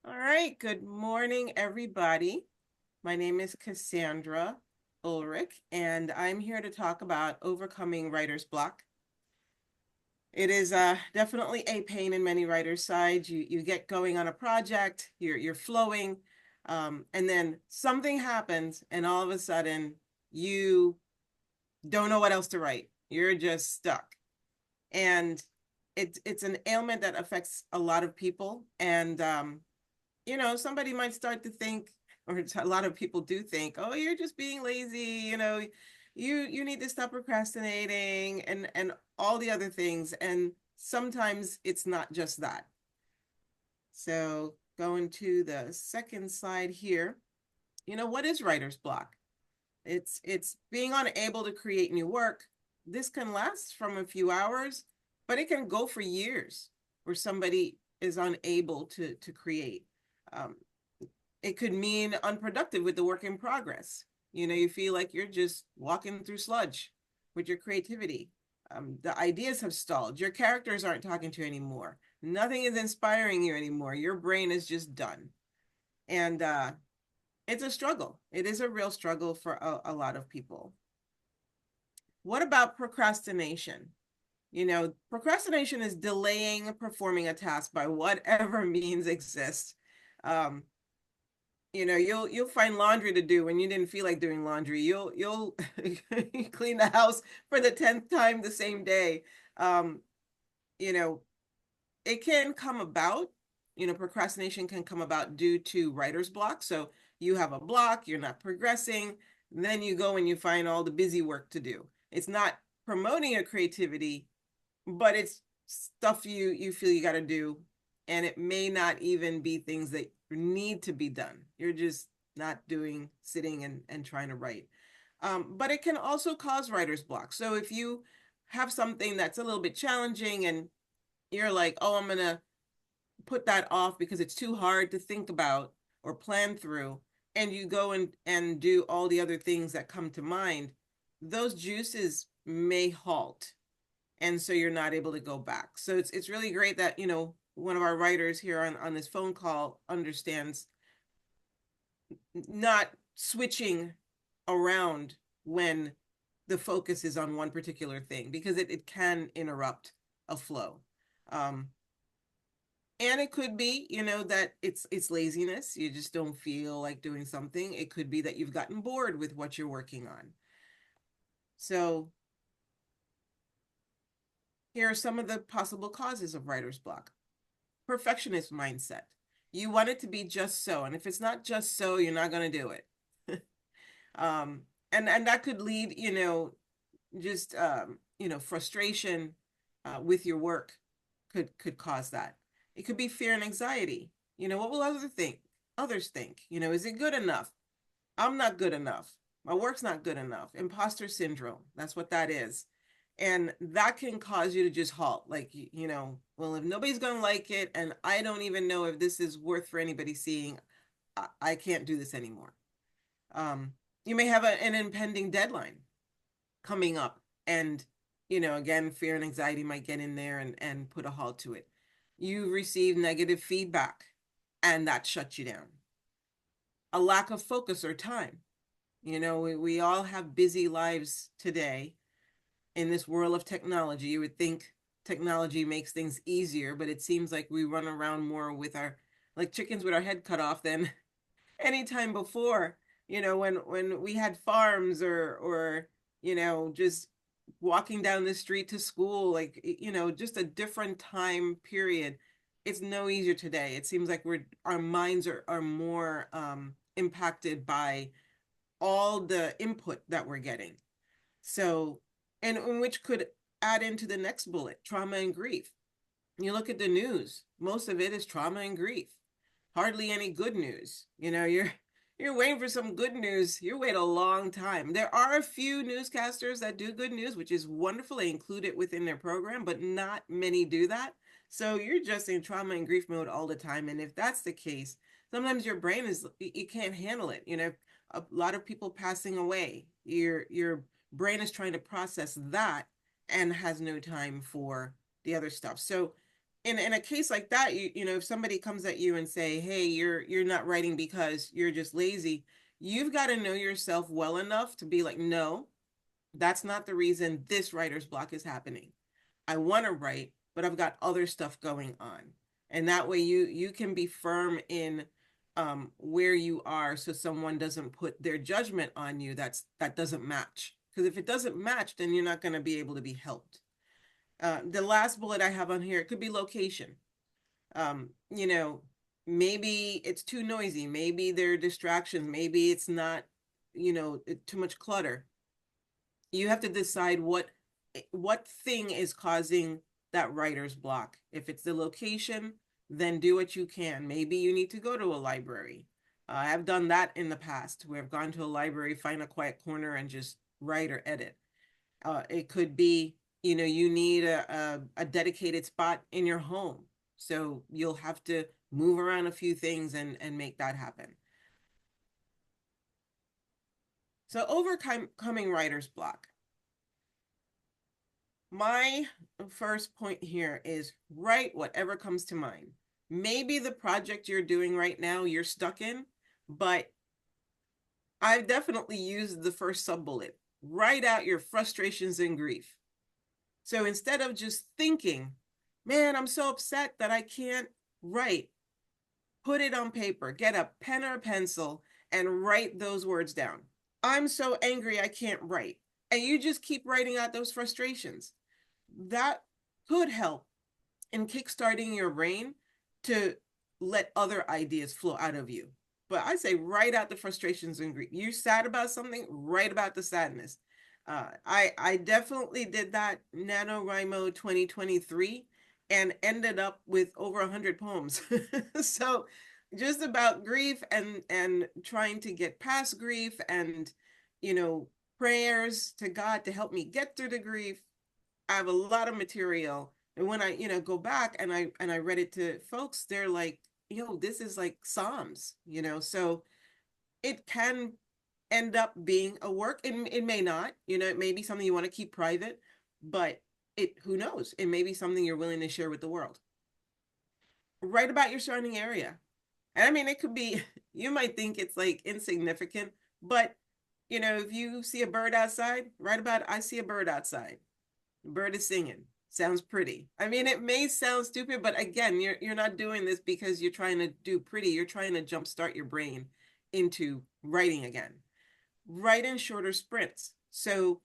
All right, good morning, everybody. My name is Cassandra Ulrich, and I'm here to talk about overcoming writer's block. It is definitely a pain in many writers' sides. You get going on a project, you're flowing, and then something happens, and all of a sudden you don't know what else to write. You're just stuck, and it's an ailment that affects a lot of people, and somebody might start to think, or a lot of people do think, oh, you're just being lazy, you need to stop procrastinating and all the other things. And sometimes it's not just that. So going to the second slide here, what is writer's block? It's being unable to create new work. This can last from a few hours, but it can go for years where somebody is unable to create. Um, it could mean unproductive with the work in progress. You feel like you're just walking through sludge with your creativity. The ideas have stalled. Your characters aren't talking to you anymore. Nothing is inspiring you anymore. Your brain is just done. And it's a struggle. It is a real struggle for a lot of people. What about procrastination? Procrastination is delaying performing a task by whatever means exist. Um, you'll find laundry to do when you didn't feel like doing laundry. You'll clean the house for the 10th time the same day. Um, you know, it can come about, procrastination can come about due to writer's block. So you have a block, you're not progressing, then you go and you find all the busy work to do. It's not promoting your creativity, but it's stuff you feel you got to do, and it may not even be things that need to be done. You're just not doing, sitting and trying to write. But it can also cause writer's block. So if you have something that's a little bit challenging and you're like, oh, I'm gonna put that off because it's too hard to think about or plan through, and you go and do all the other things that come to mind, those juices may halt, and so you're not able to go back. So it's really great that one of our writers here on this phone call understands not switching around when the focus is on one particular thing, because it can interrupt a flow. um and it could be, that it's laziness. You just don't feel like doing something. It could be that you've gotten bored with what you're working on. So here are some of the possible causes of writer's block. Perfectionist mindset. You want it to be just so, and if it's not just so, you're not going to do it. um, and that could lead, just frustration with your work could cause that. It could be fear and anxiety. What will others think? Is it good enough? I'm not good enough. My work's not good enough. Imposter syndrome. That's what that is. And that can cause you to just halt. Like, well, if nobody's going to like it, and I don't even know if this is worth for anybody seeing, I can't do this anymore. You may have an impending deadline coming up. And, again, fear and anxiety might get in there and put a halt to it. You receive negative feedback, and that shuts you down. A lack of focus or time. We all have busy lives today in this world of technology. You would think technology makes things easier, but it seems like we run around more with our, like chickens with our head cut off, than any time before. When we had farms, or just walking down the street to school, like, just a different time period. It's no easier today. It seems like our minds are more impacted by all the input that we're getting. So, and which could add into the next bullet, trauma and grief. You look at the news, most of it is trauma and grief. Hardly any good news. You're waiting for some good news. You wait a long time. There are a few newscasters that do good news, which is wonderful. They include it within their program, but not many do that. So you're just in trauma and grief mode all the time. And if that's the case, sometimes your brain you can't handle it. A lot of people passing away. Your brain is trying to process that and has no time for the other stuff. So in a case like that, you know, if somebody comes at you and say, hey, you're not writing because you're just lazy, you've got to know yourself well enough to be like, no, that's not the reason this writer's block is happening. I want to write, but I've got other stuff going on. And that way you can be firm in where you are, so someone doesn't put their judgment on you that doesn't match. Because if it doesn't match, then you're not going to be able to be helped. The last bullet I have on here, it could be location. You know, maybe it's too noisy, maybe there are distractions, maybe it's not, you know, too much clutter. You have to decide what thing is causing that writer's block. If it's the location, then do what you can. Maybe you need to go to a library. I've done that in the past where I've gone to a library, find a quiet corner, and just write or edit. It could be, you know, you need a dedicated spot in your home. So you'll have to move around a few things and make that happen. So overcoming writer's block. My first point here is write whatever comes to mind. Maybe the project you're doing right now you're stuck in, but I've definitely used the first sub bullet. Write out your frustrations and grief. So instead of just thinking, man, I'm so upset that I can't write, put it on paper, get a pen or a pencil and write those words down. I'm so angry I can't write. And you just keep writing out those frustrations. That could help in kickstarting your brain to let other ideas flow out of you. But I say write out the frustrations and grief. You're sad about something, write about the sadness. I definitely did that NaNoWriMo 2023 and ended up with over 100 poems. So just about grief and trying to get past grief and, you know, prayers to God to help me get through the grief. I have a lot of material. And when I, you know, go back and I read it to folks, they're like, yo, this is like Psalms, you know. So it can end up being a work. It may not, you know, it may be something you want to keep private, but it who knows? It may be something you're willing to share with the world. Write about your surrounding area. And I mean, it could be, you might think it's like insignificant, but you know, if you see a bird outside, write about, I see a bird outside. The bird is singing. Sounds pretty. I mean, it may sound stupid, but again, you're not doing this because you're trying to do pretty. You're trying to jumpstart your brain into writing again. Write in shorter sprints. So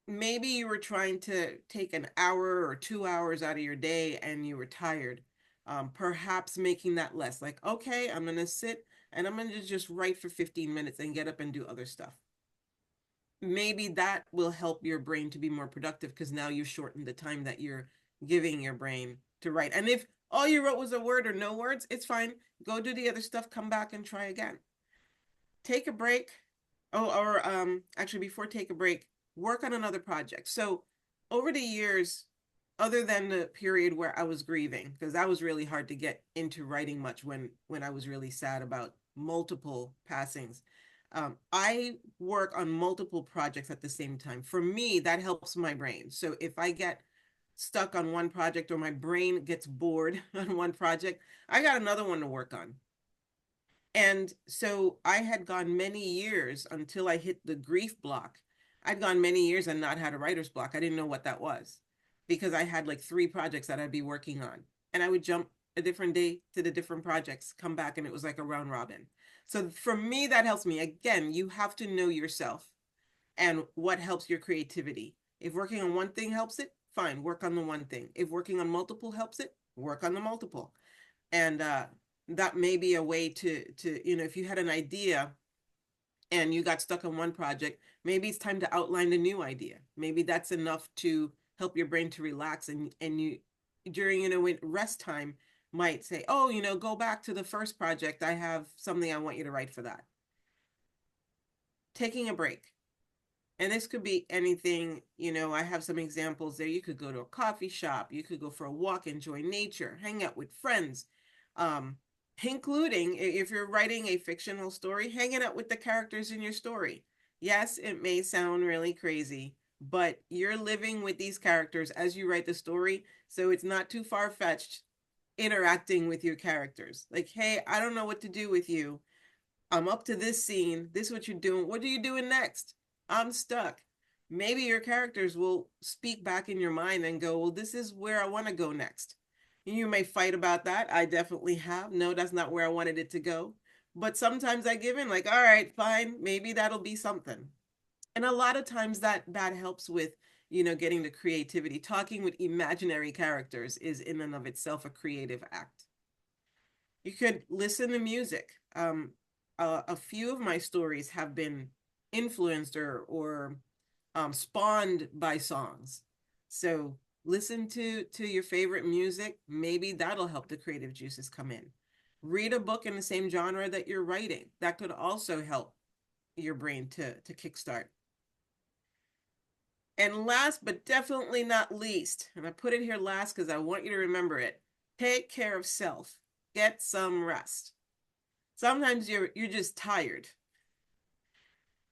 maybe you were trying to take an hour or 2 hours out of your day and you were tired. Perhaps making that less. Like, okay, I'm gonna sit and I'm gonna just write for 15 minutes and get up and do other stuff. Maybe that will help your brain to be more productive because now you've shortened the time that you're giving your brain to write. And if all you wrote was a word or no words, it's fine. Go do the other stuff, come back and try again. Take a break. Oh, or actually before take a break, work on another project. So over the years, other than the period where I was grieving, because that was really hard to get into writing much when I was really sad about multiple passings. I work on multiple projects at the same time. For me, that helps my brain. So if I get stuck on one project or my brain gets bored on one project, I got another one to work on. And so I had gone many years until I hit the grief block. I'd gone many years and not had a writer's block. I didn't know what that was because I had like 3 projects that I'd be working on. And I would jump a different day to the different projects, come back, and it was like a round robin. So for me, that helps me. Again, you have to know yourself and what helps your creativity. If working on one thing helps it, fine, work on the one thing. If working on multiple helps it, work on the multiple. And that may be a way to, you know, if you had an idea and you got stuck on one project, maybe it's time to outline a new idea. Maybe that's enough to help your brain to relax and you during, you know, when rest time might say, oh, you know, go back to the first project. I have something I want you to write for that. Taking a break. And this could be anything, you know, I have some examples there. You could go to a coffee shop, you could go for a walk, enjoy nature, hang out with friends, um, including if you're writing a fictional story, hanging out with the characters in your story. Yes, it may sound really crazy, but you're living with these characters as you write the story. So it's not too far fetched interacting with your characters. Like, hey, I don't know what to do with you. I'm up to this scene. This is what you're doing. What are you doing next? I'm stuck. Maybe your characters will speak back in your mind and go, well, this is where I want to go next. You may fight about that. I definitely have. No, that's not where I wanted it to go. But sometimes I give in, like, all right, fine, maybe that'll be something. And a lot of times that helps with, getting the creativity. Talking with imaginary characters is in and of itself a creative act. You could listen to music. A few of my stories have been influenced or spawned by songs. So listen to your favorite music. Maybe that'll help the creative juices come in. Read a book in the same genre that you're writing. That could also help your brain to kickstart. And last but definitely not least, and I put it here last because I want you to remember it, take care of self. Get some rest. Sometimes you're just tired.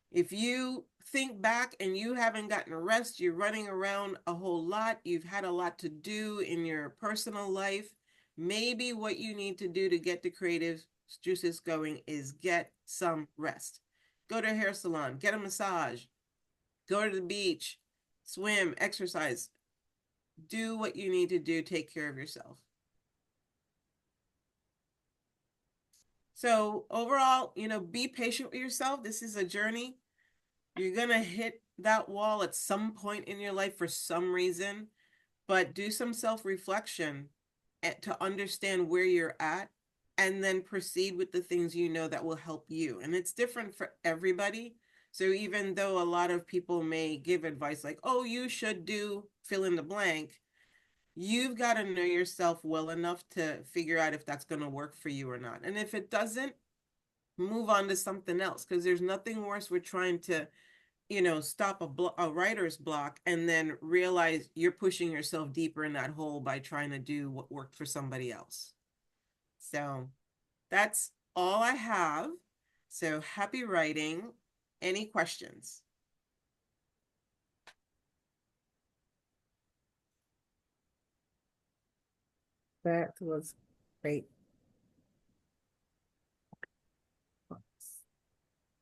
If you think back and you haven't gotten rest, you're running around a whole lot, you've had a lot to do in your personal life, maybe what you need to do to get the creative juices going is get some rest. Go to a hair salon, get a massage, go to the beach, swim, exercise. Do what you need to do, take care of yourself. So overall, be patient with yourself. This is a journey. You're going to hit that wall at some point in your life for some reason, but do some self-reflection to understand where you're at and then proceed with the things that will help you. And it's different for everybody. So even though a lot of people may give advice like, oh, you should do fill in the blank, you've got to know yourself well enough to figure out if that's going to work for you or not. And if it doesn't, move on to something else, because there's nothing worse with trying to stop a writer's block and then realize you're pushing yourself deeper in that hole by trying to do what worked for somebody else. So that's all I have. So happy writing. Any questions? That was great.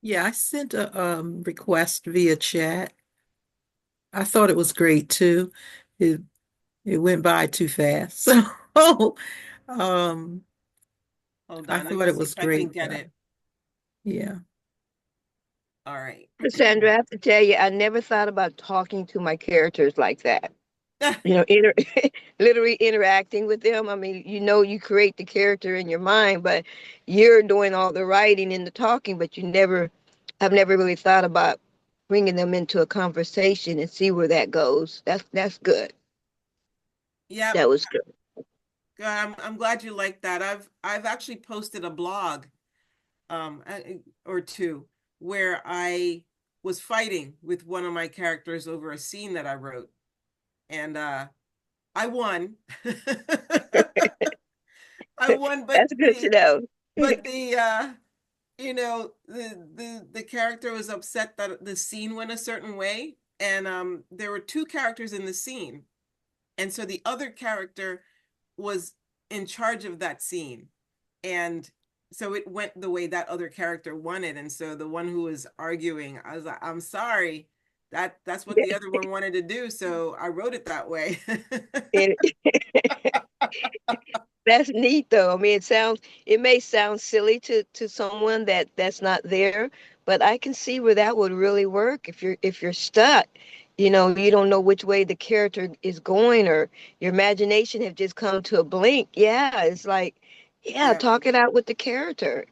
Yeah, I sent a request via chat. I thought it was great too. It it went by too fast. So um Hold I on, let thought me it see was if I can great. get it. Yeah. All right. Cassandra, I have to tell you, I never thought about talking to my characters like that. Literally interacting with them. I mean, you create the character in your mind, but you're doing all the writing and the talking, but I've never really thought about bringing them into a conversation and see where that goes. That's good. Yep. That was good. Good. I'm glad you like that. I've actually posted a blog or two where I was fighting with one of my characters over a scene that I wrote, and I won. I won, but That's good to know. the the character was upset that the scene went a certain way, and there were two characters in the scene, and so the other character was in charge of that scene, and so it went the way that other character wanted. And so the one who was arguing, I was like, I'm sorry, that's what the other one wanted to do, so I wrote it that way. And that's neat though. I mean, it may sound silly to someone that's not there, but I can see where that would really work if you're stuck. You don't know which way the character is going, or your imagination have just come to a blink. Yeah, it's like, yeah, Yeah, talk it out with the character.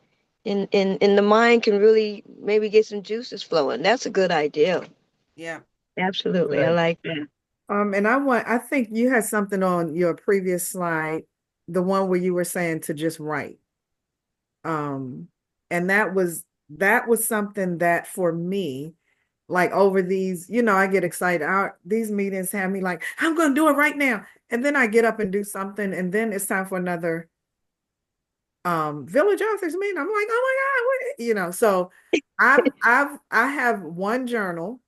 And the mind can really maybe get some juices flowing. That's a good idea. yeah. Absolutely. I Good. like that. And I think you had something on your previous slide, the one where you were saying to just write. And that was something that for me, like over these, I get excited. These meetings have me like, I'm gonna do it right now. And then I get up and do something, and then it's time for another village authors meeting. I'm like, oh my God, so I have one journal.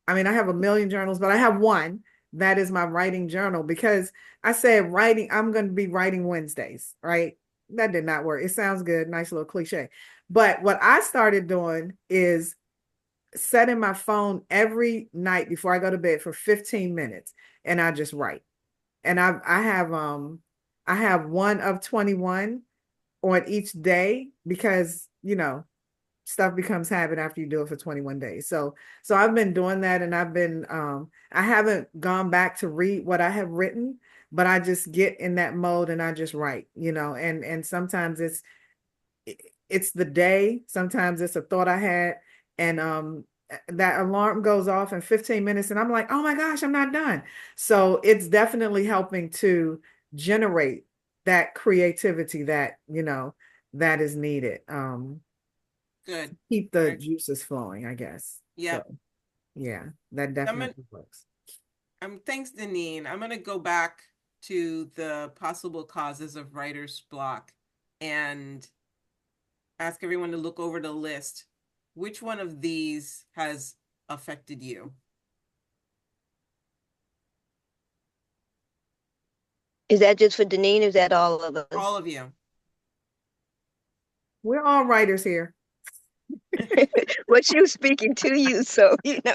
I mean, I have a million journals, but I have one that is my writing journal, because I said writing, I'm going to be writing Wednesdays, right? That did not work. It sounds good, nice little cliche. But what I started doing is setting my phone every night before I go to bed for 15 minutes, and I just write. And I have one of 21 on each day, because stuff becomes habit after you do it for 21 days. So I've been doing that, and I haven't gone back to read what I have written, but I just get in that mode and I just write, and sometimes it's the day, sometimes it's a thought I had, and that alarm goes off in 15 minutes and I'm like, oh my gosh, I'm not done. So it's definitely helping to generate that creativity that that is needed. Good. Keep the Right. juices flowing, I guess. Yep. So, yeah, that definitely works. Thanks, Deneen. I'm going to go back to the possible causes of writer's block and ask everyone to look over the list. Which one of these has affected you? Is that just for Deneen, or is that all of us? All of you. We're all writers here. Well, she was speaking to you, so I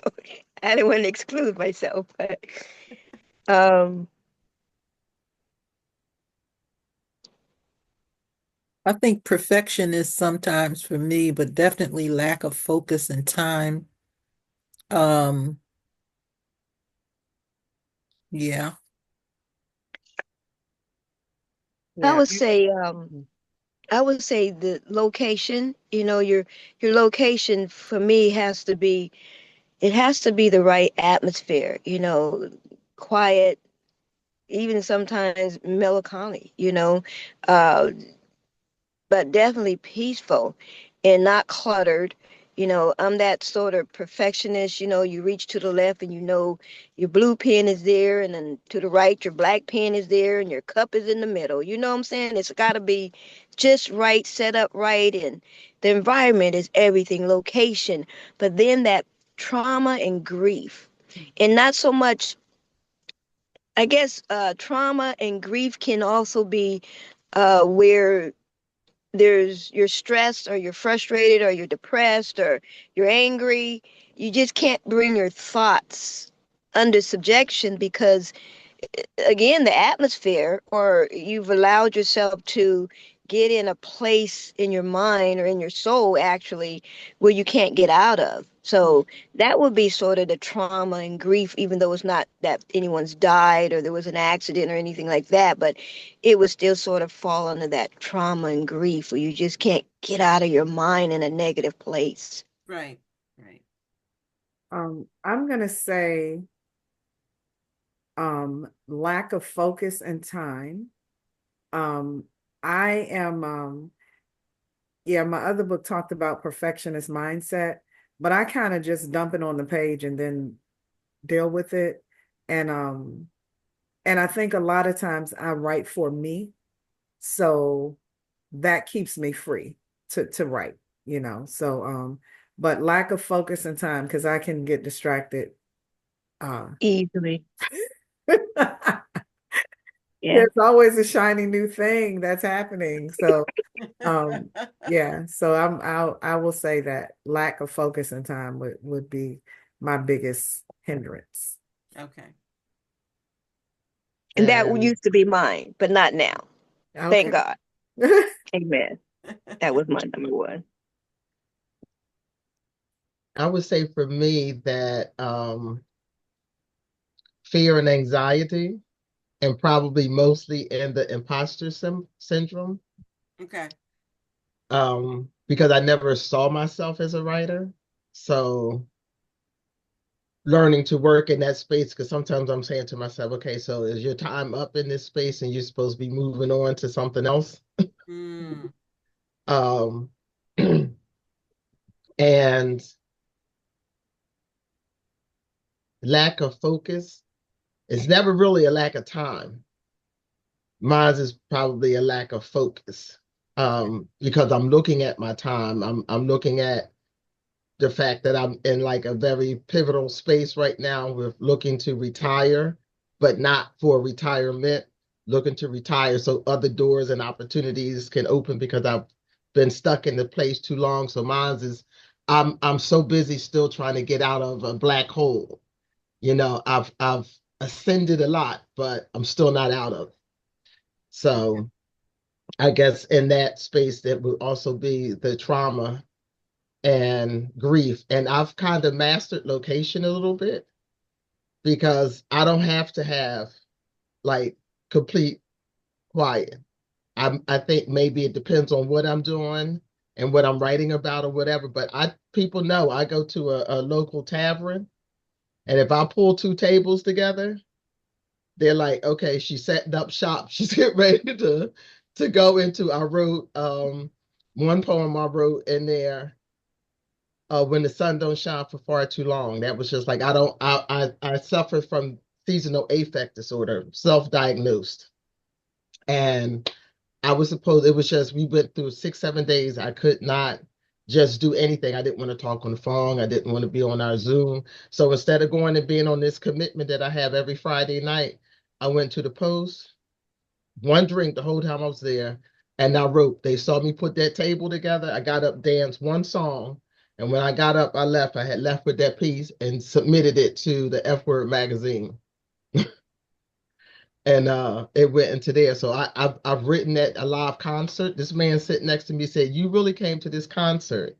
didn't want to exclude myself, but I think perfection is sometimes for me, but definitely lack of focus and time. Yeah. I Yeah. would say the location, your location for me has to be the right atmosphere, quiet, even sometimes melancholy, uh, but definitely peaceful and not cluttered. I'm that sort of perfectionist, you reach to the left and your blue pen is there, and then to the right, your black pen is there, and your cup is in the middle. You know what I'm saying? It's got to be just right, set up right, and the environment is everything, location. But then that trauma and grief, and not so much, I guess, trauma and grief can also be where you're stressed, or you're frustrated, or you're depressed, or you're angry. You just can't bring your thoughts under subjection, because again, the atmosphere, or you've allowed yourself to get in a place in your mind or in your soul, actually, where you can't get out of. So that would be sort of the trauma and grief, even though it's not that anyone's died or there was an accident or anything like that, but it would still sort of fall under that trauma and grief, where you just can't get out of your mind in a negative place. Right. Right. I'm gonna say lack of focus and time. I am yeah, my other book talked about perfectionist mindset, but I kind of just dump it on the page and then deal with it. And I think a lot of times I write for me, so that keeps me free to write, So but lack of focus and time, because I can get distracted. Easily. Yeah. There's always a shiny new thing that's happening. So yeah, so I will say that lack of focus and time would be my biggest hindrance. Okay. And that And used to be mine, but not now. Okay. Thank God. Amen. That was my number one. I would say for me that fear and anxiety, and probably mostly in the imposter syndrome, Okay. because I never saw myself as a writer. So learning to work in that space, because sometimes I'm saying to myself, okay, so is your time up in this space and you're supposed to be moving on to something else? Mm. Um, and lack of focus. It's never really a lack of time. Mine is probably a lack of focus, because I'm looking at my time. I'm looking at the fact that I'm in like a very pivotal space right now with looking to retire. but not for retirement, looking to retire so other doors and opportunities can open because I've been stuck in the place too long. So mine's is I'm so busy still trying to get out of a black hole. I've ascended a lot, but I'm still not out of it. So I guess in that space that would also be the trauma and grief. And I've kind of mastered location a little bit because I don't have to have like complete quiet. I think maybe it depends on what I'm doing and what I'm writing about or whatever. But people know I go to a local tavern, and if I pull two tables together, they're like, okay, she's setting up shop. She's getting ready to go into. I wrote one poem I wrote in there. When the sun don't shine for far too long. That was just like I suffer from seasonal affect disorder, self-diagnosed. And it was just we went through 6, 7 days. I could not just do anything. I didn't want to talk on the phone. I didn't want to be on our Zoom. So instead of going and being on this commitment that I have every Friday night, I went to the post, one drink the whole time I was there, and I wrote. They saw me put that table together. I got up, danced one song, and when I got up, I left. I had left with that piece and submitted it to the F Word magazine, and it went into there. So I've written at a live concert. This man sitting next to me said, "You really came to this concert,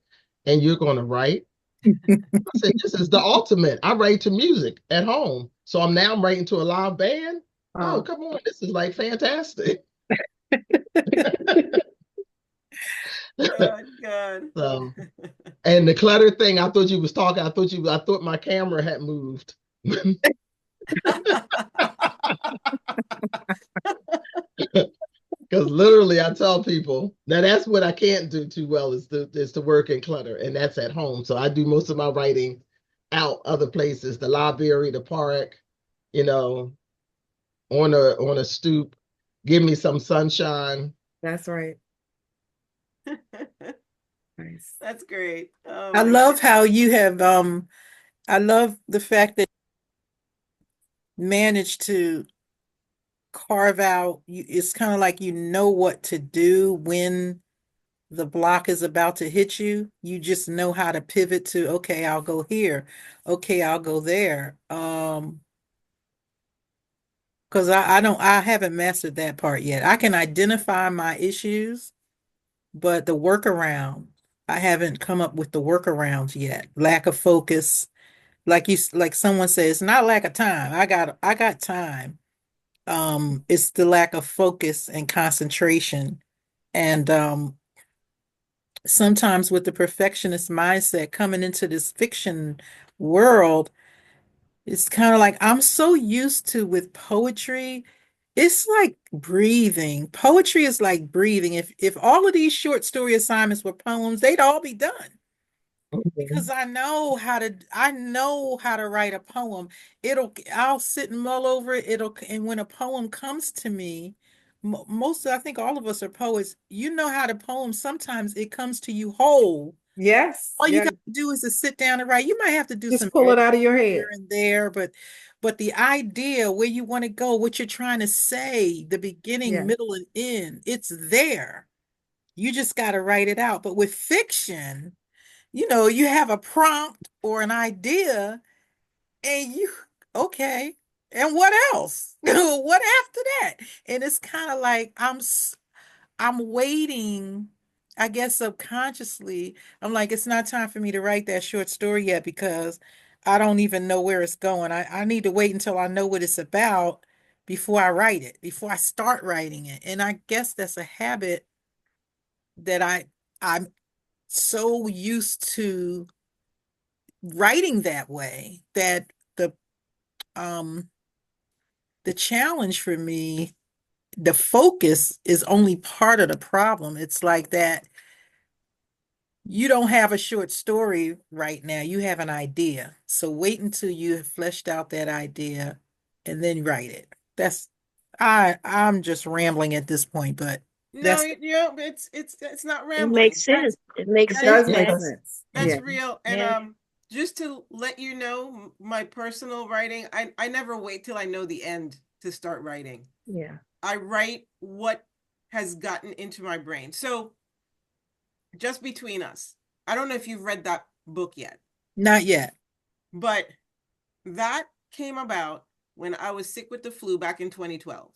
and you're going to write?" I said, "This is the ultimate. I write to music at home, so I'm writing to a live band. Oh, come on, this is like fantastic." Good. So, and the clutter thing, I thought you was talking. I thought my camera had moved. Because literally, I tell people now that's what I can't do too well is to work in clutter, and that's at home. So I do most of my writing out other places, the library, the park, you know, on a stoop. Give me some sunshine. That's right. Nice. That's great. Oh I my love how you have I love the fact that you managed to carve out it's kind of like you know what to do when the block is about to hit you. You just know how to pivot to, okay, I'll go here. Okay, I'll go there. Because I haven't mastered that part yet. I can identify my issues, but the workaround, I haven't come up with the workarounds yet. Lack of focus. Like someone says, it's not lack of time. I got time. It's the lack of focus and concentration. And sometimes with the perfectionist mindset coming into this fiction world, it's kind of like I'm so used to with poetry, it's like breathing. Poetry is like breathing. If all of these short story assignments were poems, they'd all be done. Because I know how to write a poem. I'll sit and mull over it. And when a poem comes to me, I think all of us are poets. You know how to poem. Sometimes it comes to you whole. Yes. Oh, All you Yeah. got to do is to sit down and write. You might have to do some Just pull it editing out of your here head. and there, but the idea where you want to go, what you're trying to say, the beginning, Yeah. middle, and end, it's there. You just got to write it out. But with fiction, you have a prompt or an idea, and okay, and what else? What after that? And it's kind of like I'm waiting, I guess subconsciously. I'm like, it's not time for me to write that short story yet because I don't even know where it's going. I need to wait until I know what it's about before I write it, before I start writing it. And I guess that's a habit that I'm so used to writing that way that um the challenge for me, the focus is only part of the problem. It's like that you don't have a short story right now. You have an idea. So wait until you have fleshed out that idea and then write it. I'm just rambling at this point, but No, that's it's not It rambling. makes sense. It makes It That is sense, does make real. Matt. sense. That's Yeah. real. And Yeah. just to let you know, my personal writing, I never wait till I know the end to start writing. Yeah. I write what has gotten into my brain. So just between us, I don't know if you've read that book yet, Not yet. but that came about when I was sick with the flu back in 2012.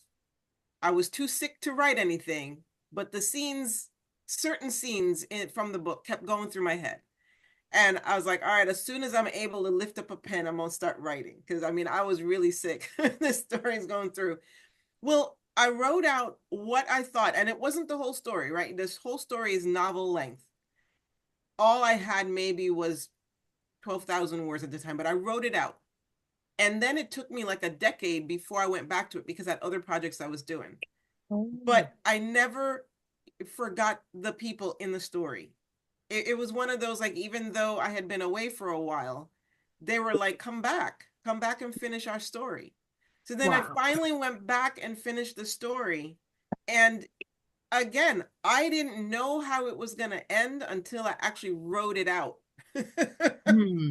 I was too sick to write anything, but the scenes, certain scenes from the book kept going through my head. And I was like, all right, as soon as I'm able to lift up a pen, I'm gonna start writing. Because I mean, I was really sick. This story's going through. Well, I wrote out what I thought, and it wasn't the whole story, right? This whole story is novel length. All I had maybe was 12,000 words at the time, but I wrote it out. And then it took me like a decade before I went back to it because I had other projects I was doing. But I never forgot the people in the story. It was one of those, like, even though I had been away for a while, they were like, come back and finish our story. So then I Wow. finally went back and finished the story. And again, I didn't know how it was going to end until I actually wrote it out. Hmm.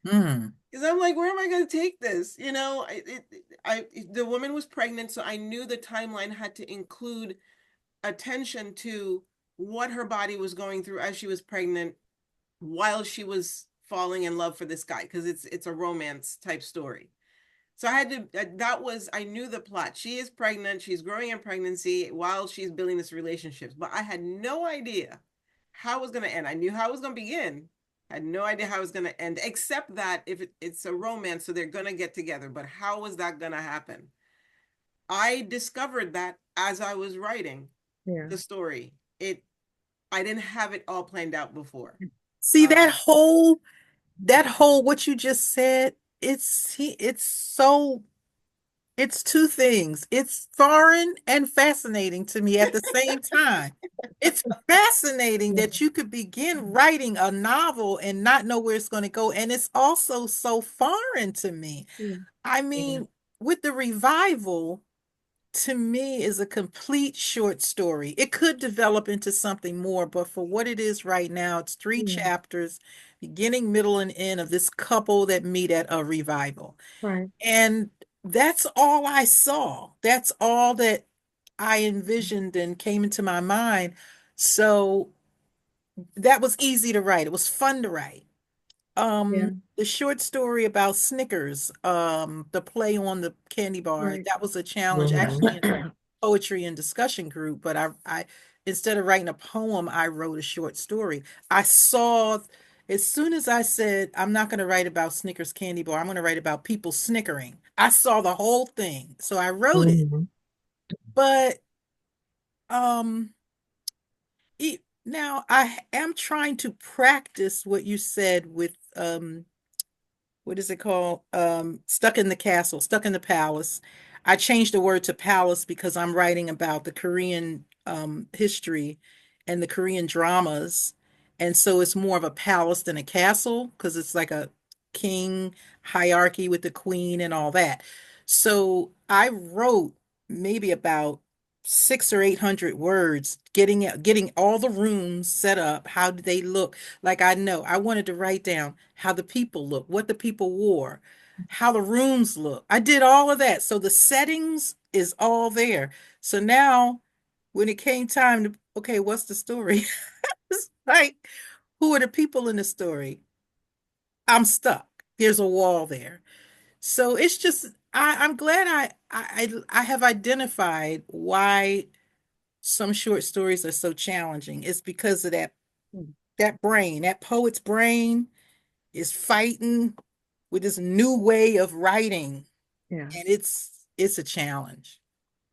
Hmm. Because I'm like, where am I going to take this? You know, the woman was pregnant, so I knew the timeline had to include attention to what her body was going through as she was pregnant, while she was falling in love for this guy, because it's a romance type story. So I had to, I knew the plot. She is pregnant, she's growing in pregnancy while she's building this relationship, but I had no idea how it was going to end. I knew how it was going to begin. I had no idea how it was going to end, except that if it's a romance, so they're going to get together. But how was that going to happen? I discovered that as I was writing Yeah. the story. I didn't have it all planned out before. See, that whole what you just said, it's two things. It's foreign and fascinating to me at the same time. It's fascinating that you could begin writing a novel and not know where it's going to go. And it's also so foreign to me. Yeah. I mean, with the revival, to me, is a complete short story. It could develop into something more, but for what it is right now, it's three Yeah. chapters, beginning, middle, and end of this couple that meet at a revival. Right. And that's all I saw. That's all that I envisioned and came into my mind. So that was easy to write. It was fun to write. Yeah. The short story about Snickers, the play on the candy bar, Right. that was a challenge Mhm. actually in the poetry and discussion group, but I instead of writing a poem, I wrote a short story. I saw as soon as I said I'm not going to write about Snickers candy bar, I'm going to write about people snickering. I saw the whole thing. So I wrote it. Mhm. But um now I am trying to practice what you said with what is it called? Stuck in the Castle, Stuck in the Palace. I changed the word to palace because I'm writing about the Korean history and the Korean dramas. And so it's more of a palace than a castle because it's like a king hierarchy with the queen and all that. So I wrote maybe about 600 or 800 words, getting all the rooms set up. How do they look? Like I wanted to write down how the people look, what the people wore, how the rooms look. I did all of that. So the settings is all there. So now when it came time to, okay, what's the story? It's like, who are the people in the story? I'm stuck. There's a wall there. So it's just I'm glad I have identified why some short stories are so challenging. It's because of that brain, that poet's brain is fighting with this new way of writing, Yeah. and it's a challenge.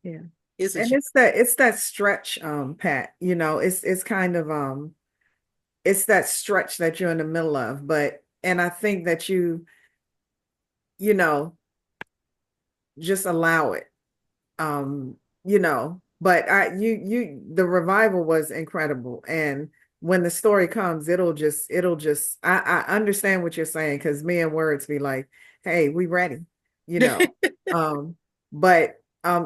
Yeah. It's a And challenge. it's that stretch, Pat, it's kind of it's that stretch that you're in the middle of, and I think that you know, just allow it. But the revival was incredible. And when the story comes, it'll just I understand what you're saying because me and words be like, hey, we ready, you know. But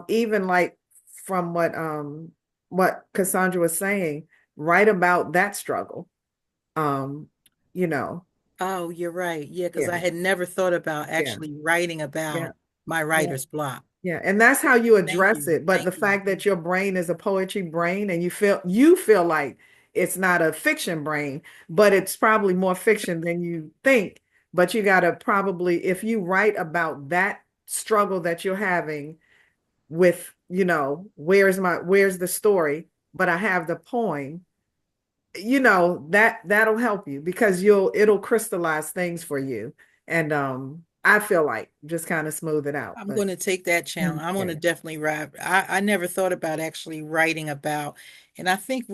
even like from what Cassandra was saying, write about that struggle. Um, you know, Oh, you're right. Yeah, because I Yeah, had never thought about yeah, actually writing yeah, about my yeah. writer's block. Yeah, and that's how you Thank address you. it. But the Thank you. fact that your brain is a poetry brain and you feel like it's not a fiction brain, but it's probably more fiction than you think. But you gotta probably, if you write about that struggle that you're having with, where's the story, but I have the poem, that'll help you because it'll crystallize things for you. And I feel like just kind of smooth it out. I'm But going to take that challenge. I'm going to yeah, definitely write. I never thought about actually writing about, and I think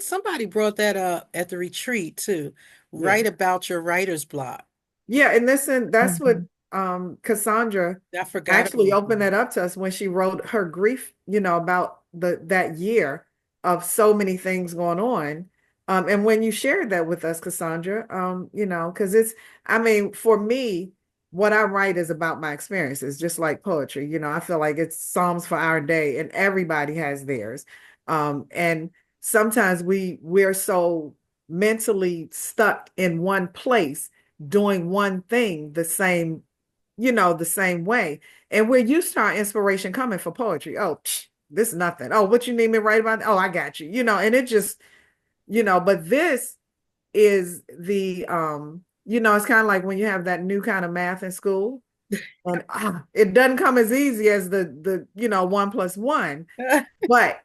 somebody brought that up at the retreat too. yeah. Write about your writer's block. Yeah, and listen, that's what Mhm. Cassandra I forgot actually about opened that. that up to us when she wrote her grief, about that year of so many things going on. And when you shared that with us, Cassandra, because I mean, for me, what I write is about my experiences, just like poetry. I feel like it's Psalms for our day, and everybody has theirs. And sometimes we're so mentally stuck in one place doing one thing the same way. And we're used to our inspiration coming for poetry. Oh, this is nothing. Oh, what you need me to write about? Oh, I got you. And it just, but this is it's kind of like when you have that new kind of math in school. And it doesn't come as easy as the 1+1, but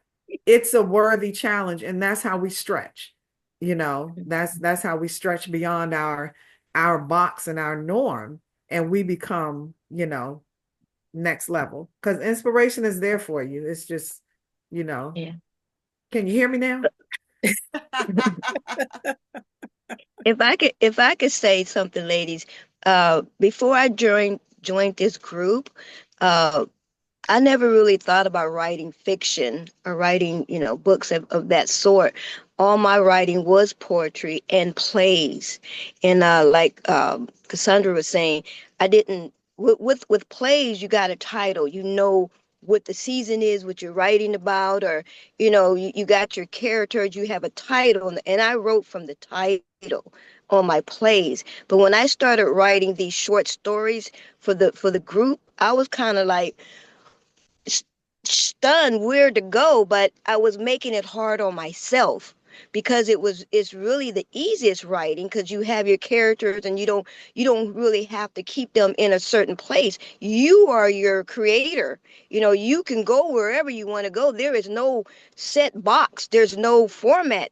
it's a worthy challenge, and that's how we stretch. That's how we stretch beyond our box and our norm, and we become, next level. Because inspiration is there for you. It's just, you know. Yeah. Can you hear me now? If I could say something, ladies, before I joined this group, uh, I never really thought about writing fiction or writing, books of that sort. All my writing was poetry and plays. And like Cassandra was saying, I didn't with plays, you got a title, what the season is, what you're writing about, or you got your characters, you have a title, and I wrote from the title on my plays. But when I started writing these short stories for the group, I was kind of like stunned where to go, but I was making it hard on myself because it's really the easiest writing because you have your characters and you don't really have to keep them in a certain place. You are your creator. You can go wherever you want to go. There is no set box. There's no format.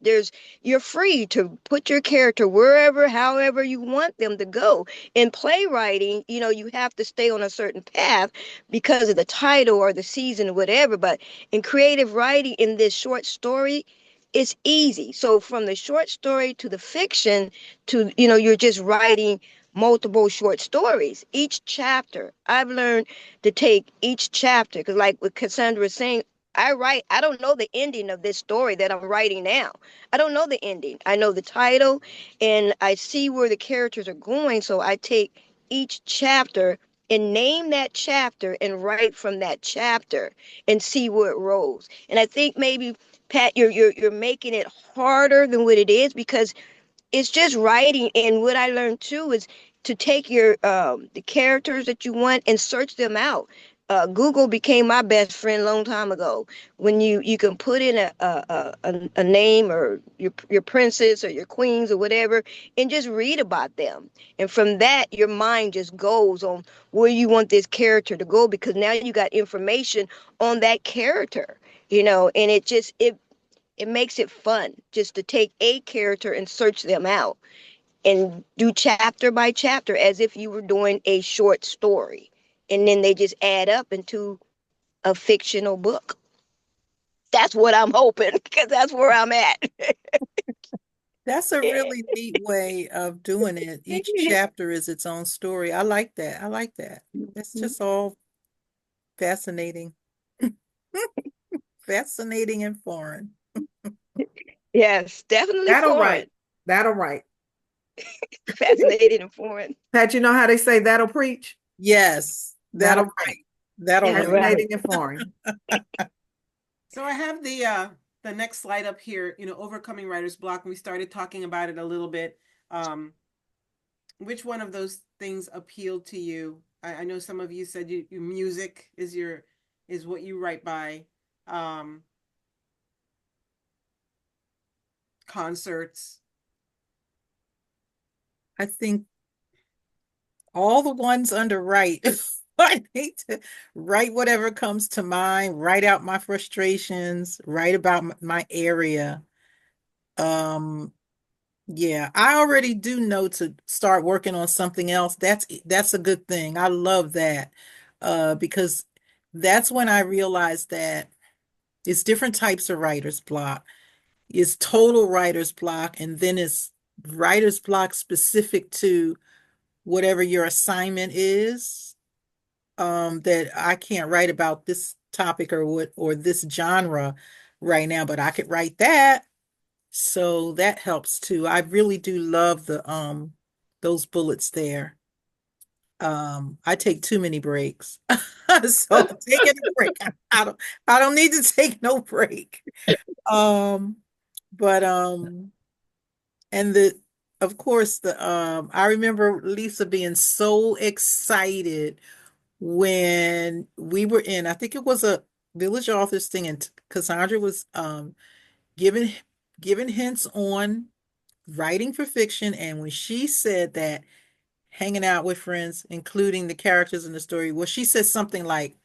You're free to put your character wherever, however you want them to go. In playwriting, you have to stay on a certain path because of the title or the season or whatever. But in creative writing, in this short story, it's easy. So from the short story to the fiction to, you're just writing multiple short stories. Each chapter, I've learned to take each chapter, because like what Cassandra was saying, I don't know the ending of this story that I'm writing now. I don't know the ending. I know the title and I see where the characters are going. So I take each chapter and name that chapter and write from that chapter and see where it rolls. And I think maybe Pat, you're making it harder than what it is because it's just writing. And what I learned too is to take your the characters that you want and search them out. Google became my best friend a long time ago. When you can put in a name or your princess or your queens or whatever, and just read about them. And from that, your mind just goes on where you want this character to go because now you got information on that character. And it makes it fun just to take a character and search them out and do chapter by chapter as if you were doing a short story. And then they just add up into a fictional book. That's what I'm hoping because that's where I'm at. That's a really neat way of doing it. Each chapter is its own story. I like that. I like that. It's just all fascinating. Fascinating and foreign. Yes, definitely That'll foreign. write. That'll write. Fascinating and foreign. Pat, you know how they say that'll preach? Yes, That'll that'll write. write. That'll That's write. right. Fascinating and foreign. So I have the next slide up here, overcoming writer's block. And we started talking about it a little bit. which one of those things appealed to you? I know some of you said you music is what you write by. Concerts. I think all the ones under write. I need to write whatever comes to mind, write out my frustrations, write about my area. Yeah, I already do know to start working on something else. That's a good thing. I love that. Because that's when I realized that it's different types of writer's block. It's total writer's block, and then it's writer's block specific to whatever your assignment is. That I can't write about this topic or this genre right now, but I could write that. So that helps too. I really do love the those bullets there. I take too many breaks. So taking a break. I don't need to take no break. Um, but and the of course the I remember Lisa being so excited when we were in, I think it was a Village Authors thing, and Cassandra was giving giving hints on writing for fiction. And when she said that hanging out with friends, including the characters in the story, well, she said something like,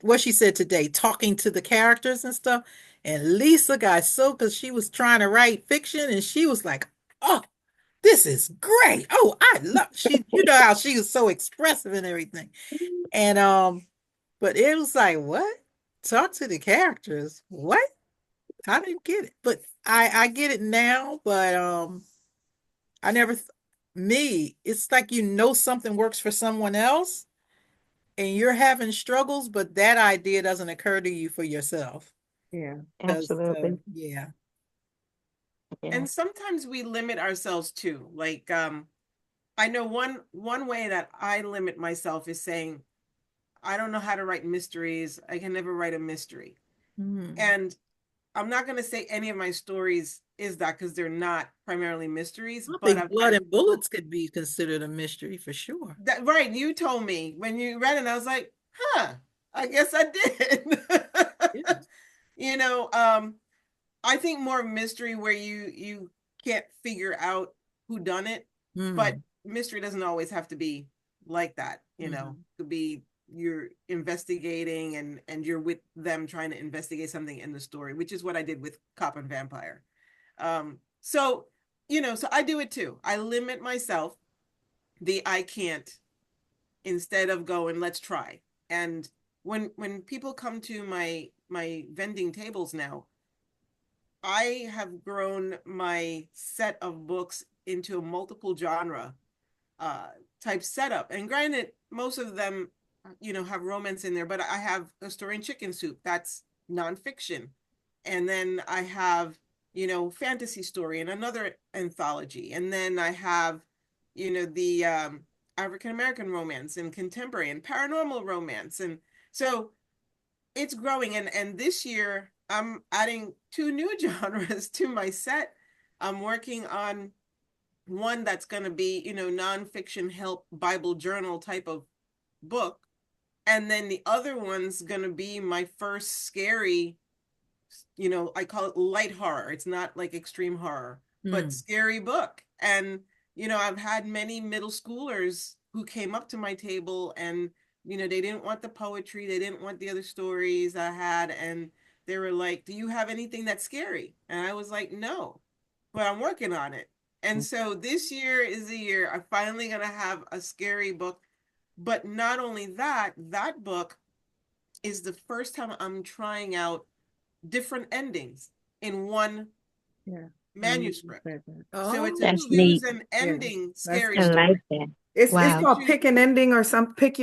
what she said today, talking to the characters and stuff. And Lisa got so, because she was trying to write fiction, and she was like, oh, this is great. Oh, I love she, how she was so expressive and everything. And but it was like, what? Talk to the characters. What? I didn't get it. But I get it now, but I never me, it's like something works for someone else and you're having struggles, but that idea doesn't occur to you for yourself. Yeah. Absolutely. Yeah. Yeah. And sometimes we limit ourselves too. Like I know one way that I limit myself is saying, I don't know how to write mysteries. I can never write a mystery. And I'm not going to say any of my stories is that, because they're not primarily mysteries. I But think Blood and Bullets could be considered a mystery for sure. That, right. You told me when you read it, and I was like, huh, I guess I did. Yeah. I think more mystery where you can't figure out who done it, but mystery doesn't always have to be like that. It could be you're investigating and you're with them trying to investigate something in the story, which is what I did with Cop and Vampire. So I do it too. I limit myself, I can't, instead of going, let's try. And when people come to my vending tables now, I have grown my set of books into a multiple genre type setup. And granted, most of them, have romance in there, but I have A Story in Chicken Soup, that's nonfiction. And then I have, fantasy story and another anthology. And then I have, the African American romance and contemporary and paranormal romance. And so it's growing. And this year I'm adding 2 new genres to my set. I'm working on one that's going to be, nonfiction help Bible journal type of book. And then the other one's going to be my first scary, I call it light horror. It's not like extreme horror, but scary book. And, I've had many middle schoolers who came up to my table and, they didn't want the poetry. They didn't want the other stories I had. And they were like, do you have anything that's scary? And I was like, no, but I'm working on it. And so this year is the year I'm finally going to have a scary book. But not only that, that book is the first time I'm trying out different endings in one manuscript. So it's a That's neat. choose an ending scary I story. like that. It's Wow. called pick an ending or pick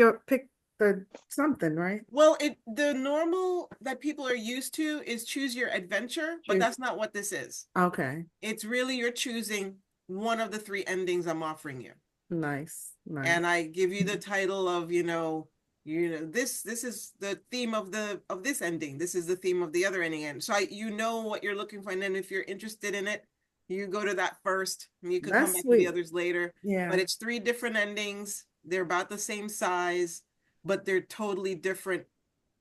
the something, right? Well, the normal that people are used to is choose your adventure, but that's not what this is. Okay. It's really you're choosing one of the 3 endings I'm offering you. Nice. And I give you the title of, this is the theme of this ending. This is the theme of the other ending. And so what you're looking for. And then if you're interested in it, You go to that first, and you could come That's back to the sweet. others later. Yeah. But it's 3 different endings. They're about the same size, but they're totally different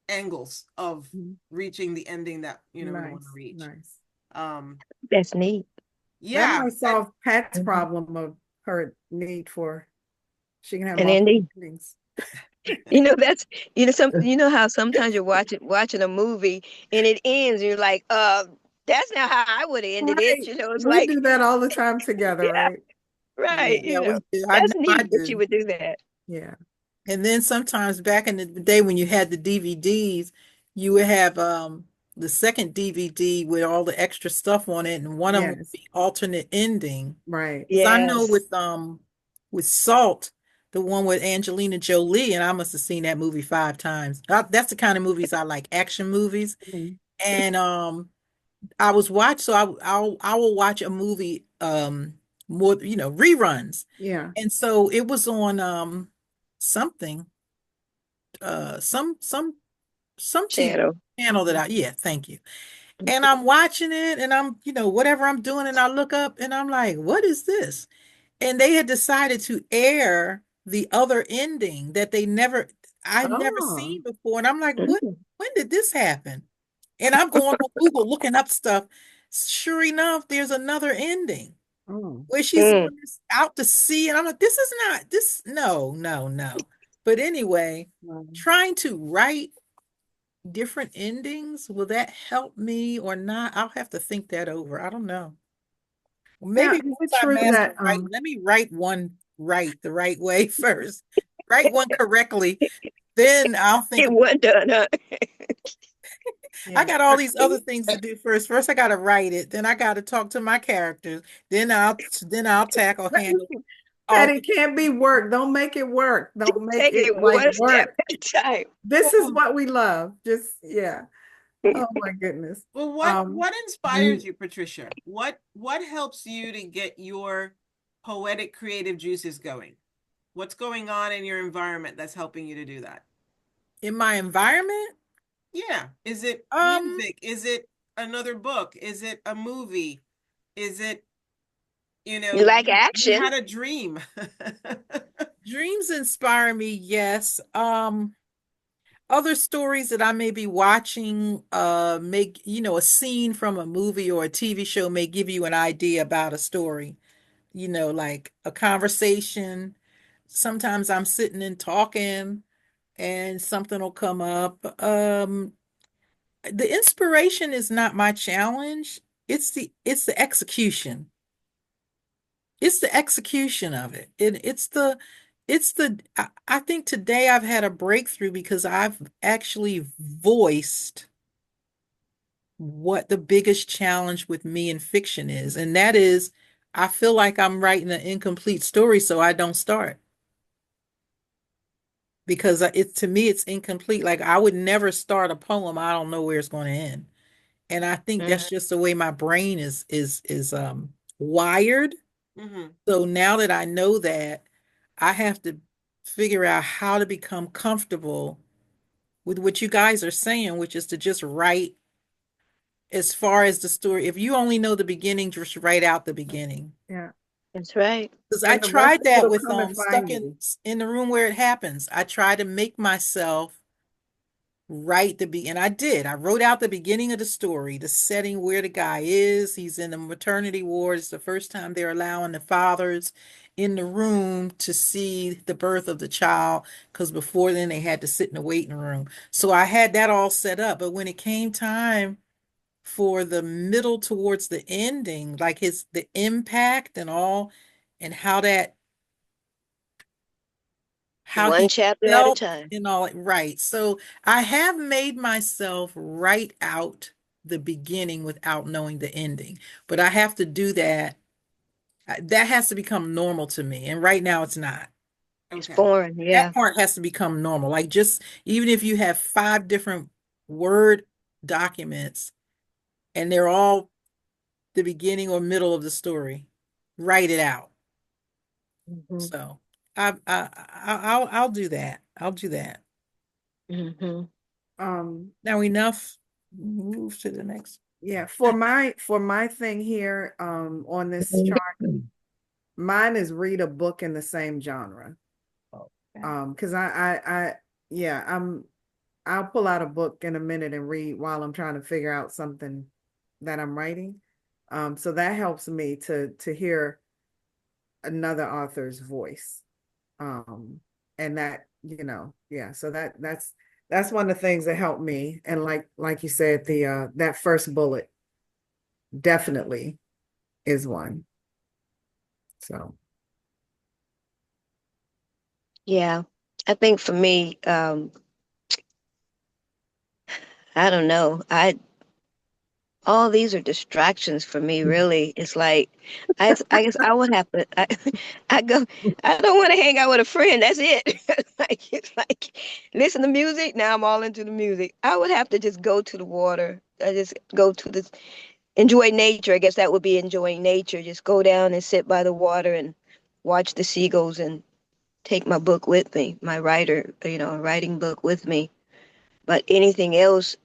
angles of Mhm. reaching the ending that you want to Nice, reach. nice. That's neat. That Yeah, might solve Pat's Mhm. problem of her need for, she can have And multiple Andy, things. that's how sometimes you're watching a movie and it ends and you're like, that's not how I would have ended it. Right. It's We like, do that all the time together, yeah, right? yeah. right. Yeah, we do. I That's know I neat that you do. would do that. Yeah. And then sometimes back in the day when you had the DVDs, you would have the second DVD with all the extra stuff on it, and one of them would Yes. be alternate ending. Right. Because I know Yes. with Salt, the one with Angelina Jolie, and I must have seen that movie 5 times. That's the kind of movies I like, action movies. Mhm. And I will watch a movie more, reruns. Yeah. And so it was on something some TV Channel. channel that yeah, thank you. And I'm watching it and I'm, whatever I'm doing, and I look up and I'm like, what is this? And they had decided to air the other ending that I'd never Oh. seen before. And I'm like, Mm. when did this happen? And I'm going on Google looking up stuff. Sure enough, there's another ending Oh. where she's Mm. on out to sea. And I'm like, this is not this, no, no, no. But anyway, Wow. trying to write different endings, will that help me or not? I'll have to think that over. I don't know. Now, Maybe is it once I true master that writing, let me write one the right way first. Write one correctly. Then I'll think It about wasn't done, huh? I yeah. got all these other things to do first. First I gotta write it, then I gotta talk to my characters, then I'll tackle handle That all it can't be work. Don't make it work. Don't make Take it it like one step work. at a time. This is what we love. Just yeah. Oh my goodness. Well, Um, what inspires you, Patricia? What helps you to get your poetic creative juices going? What's going on in your environment that's helping you to do that? in my environment. Yeah. Is it Um, music? Is it another book? Is it a movie? Is it, You like you action. had a dream? Dreams inspire me, yes. Other stories that I may be watching, make, a scene from a movie or a TV show may give you an idea about a story, like a conversation. Sometimes I'm sitting and talking and something will come up. The inspiration is not my challenge. It's the execution. It's the execution of it. I think today I've had a breakthrough because I've actually voiced what the biggest challenge with me in fiction is. And that is, I feel like I'm writing an incomplete story, so I don't start because to me, it's incomplete. Like I would never start a poem. I don't know where it's going to end. And I think Mm. that's just the way my brain is wired. Hmm. So now that I know that, I have to figure out how to become comfortable with what you guys are saying, which is to just write as far as the story. If you only know the beginning, just write out the beginning. yeah. That's right. Because I And the rest tried of that it'll with come and Stuck find in you. in the Room Where It Happens. I tried to make myself write and I did. I wrote out the beginning of the story, the setting where the guy is. He's in the maternity ward. It's the first time they're allowing the fathers in the room to see the birth of the child, because before then they had to sit in the waiting room. So I had that all set up. But when it came time for the middle towards the ending, like the impact and all, and how One he chapter at a felt time. and all, right. So I have made myself write out the beginning without knowing the ending, but I have to do that. That has to become normal to me. And right now it's not. It's Okay. foreign. That Yeah. part has to become normal. Like just even if you have 5 different Word documents and they're all the beginning or middle of the story, write it out. Hmm. So I'll do that. I'll do that. Hmm. Um, Now enough. Move to the next. Yeah, for my thing here on this chart, mine is read a book in the same genre. Because yeah, I'll pull out a book in a minute and read while I'm trying to figure out something that I'm writing. So that helps me to hear another author's voice. And that, yeah, so that's one of the things that helped me. And like you said, the that first bullet definitely is one. So Yeah. I think for me, I don't know. All these are distractions for me, really. It's like I guess I would have to I go I don't want to hang out with a friend. That's it. Like it's like listen to music. Now I'm all into the music. I would have to just go to the water. I just go to the enjoy nature. I guess that would be enjoying nature. Just go down and sit by the water and watch the seagulls and take my book with me, my writing book with me. But anything else,